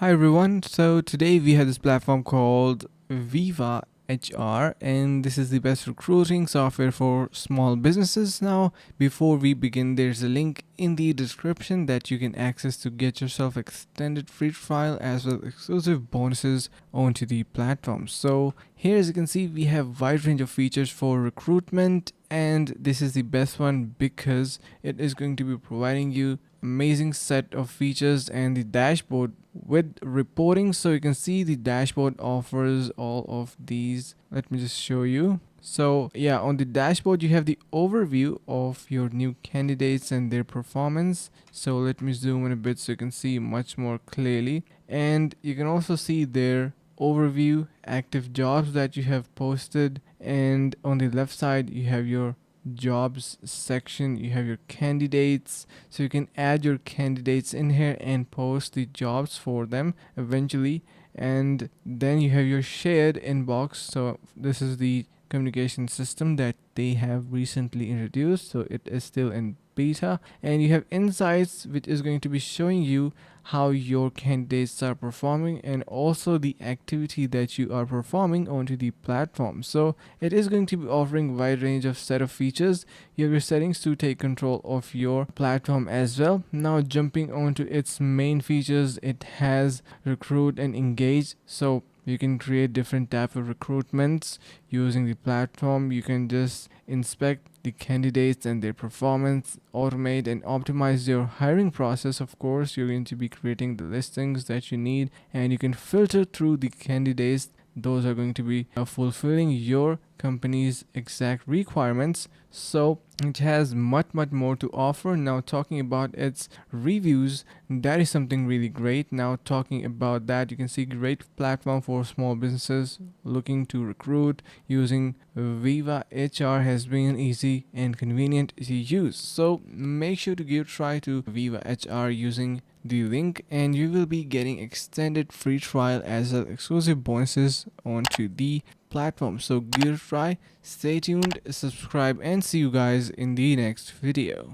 Hi everyone. So today we have this platform called VIVA HR, and this is the best recruiting software for small businesses. Now, before we begin, there's a link in the description that you can access to get yourself extended free trial as well as exclusive bonuses onto the platform. So here, as you can see, we have wide range of features for recruitment, and this is the best one because it is going to be providing you amazing set of features and the dashboard with reporting. So you can see the dashboard offers all of these. Let me just show you. So yeah, on the dashboard you have the overview of your new candidates and their performance. So let me zoom in a bit so you can see much more clearly, and you can also see their overview, active jobs that you have posted, and on the left side you have your jobs section, you have your candidates, so you can add your candidates in here and post the jobs for them eventually. And then you have your shared inbox. So this is the communication system that they have recently introduced, so it is still in beta. And you have insights, which is going to be showing you how your candidates are performing and also the activity that you are performing onto the platform. So it is going to be offering wide range of set of features. You have your settings to take control of your platform as well. Now jumping onto its main features, it has recruit and engage. So you can create different type of recruitments using the platform. You can just inspect the candidates and their performance, automate and optimize your hiring process. Of course, you're going to be creating the listings that you need, and you can filter through the candidates. Those are going to be fulfilling your company's exact requirements. So it has much more to offer. Now talking about its reviews, that is something really great. Now talking about that, you can see great platform for small businesses looking to recruit. Using Viva HR has been easy and convenient to use. So make sure to give a try to Viva HR using the link, and you will be getting extended free trial as well exclusive bonuses onto the platform. So give it a try, stay tuned, subscribe, and see you guys in the next video.